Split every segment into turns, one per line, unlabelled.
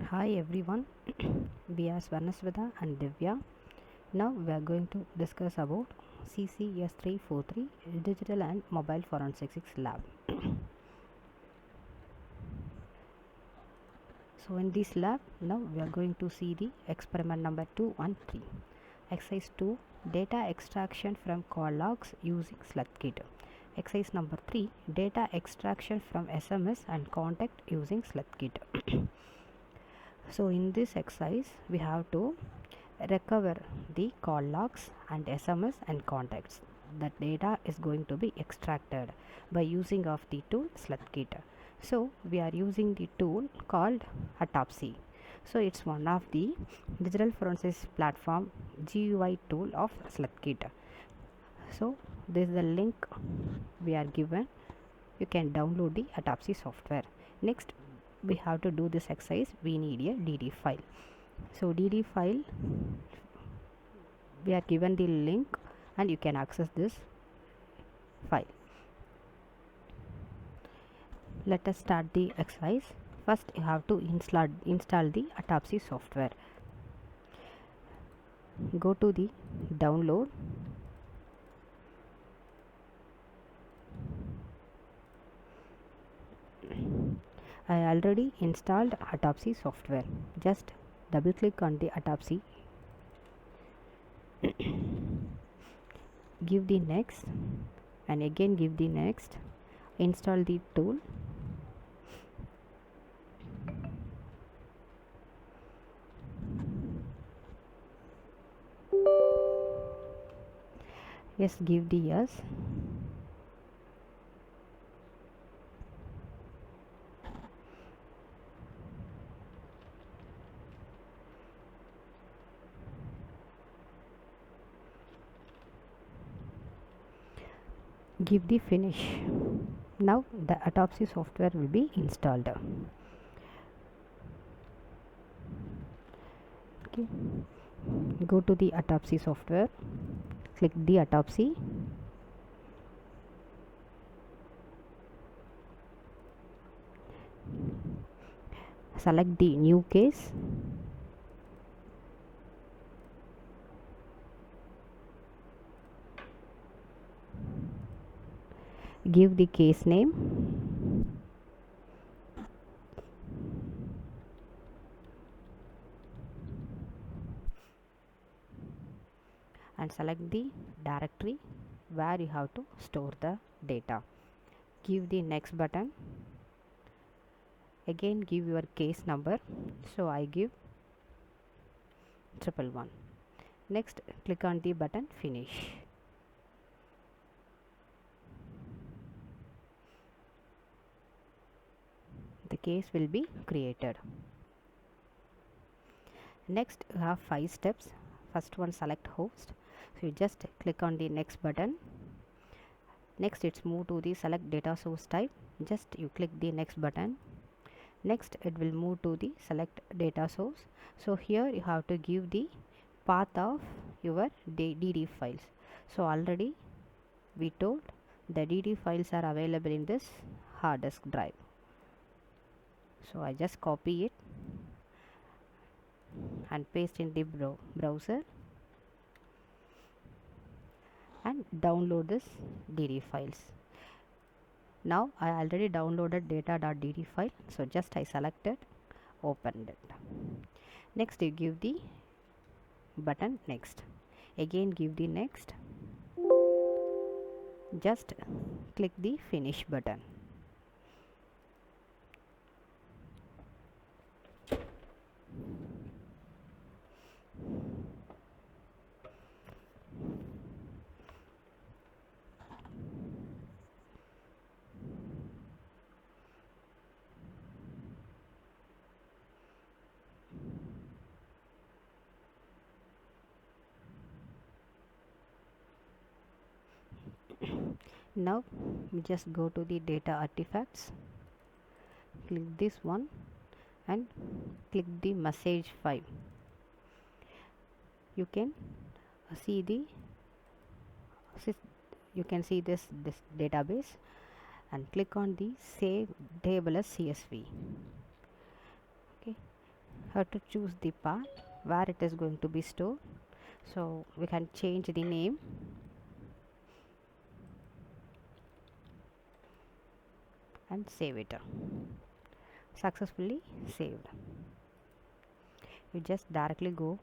Hi everyone, we are Swarnaswada and Divya. Now we are going to discuss about CCS343 Digital and Mobile Forensics Lab. So in this lab, now we are going to see the experiment number 2 and 3. Exercise 2, data extraction from call logs using Sleuth Kit. Exercise number 3, data extraction from SMS and contact using Sleuth Kit. So in this exercise, we have to recover the call logs and SMS and contacts. That data is going to be extracted by using of the tool Sleuth Kit. So we are using the tool called Autopsy. So it's one of the digital forensics platform GUI tool of Sleuth Kit. So this is the link we are given. You can download the Autopsy software. Next, we have to do this exercise. We need a DD file. So DD file, we are given the link and you can access this file. Let us start the exercise. First you have to install the Autopsy software. Go to the download. I already installed Autopsy software. Just double click on the Autopsy, give the next and again give the next, install the tool. Yes, give the yes. Give the finish. Now the Autopsy software will be installed. Okay. Go to the Autopsy software, click the Autopsy, select the new case, give the case name, and select the directory where you have to store the data. Give the next button, again give your case number, so I give 111. Next click on the button finish. The case will be created. Next you have 5 steps. First one, select host, so you just click on the next button. Next it's move to the select data source type, just you click the next button. Next it will move to the select data source, so here you have to give the path of your DD files. So already we told the DD files are available in this hard disk drive, so I just copy it and paste in the browser and download this DD files. Now I already downloaded data.dd file, so just I selected, opened it. Next you give the button next, again give the next, just click the finish button. Now just go to the data artifacts, click this one and click the message file. You can see this database and click on the save table as CSV. Okay, have to choose the path where it is going to be stored. So we can change the name and save it. Successfully saved. You just directly go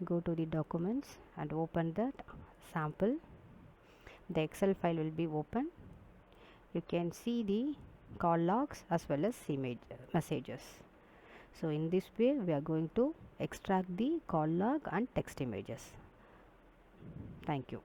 to the documents and open that sample. The Excel file will be open. You can see the call logs as well as messages. So in this way we are going to extract the call log and text images. Thank you.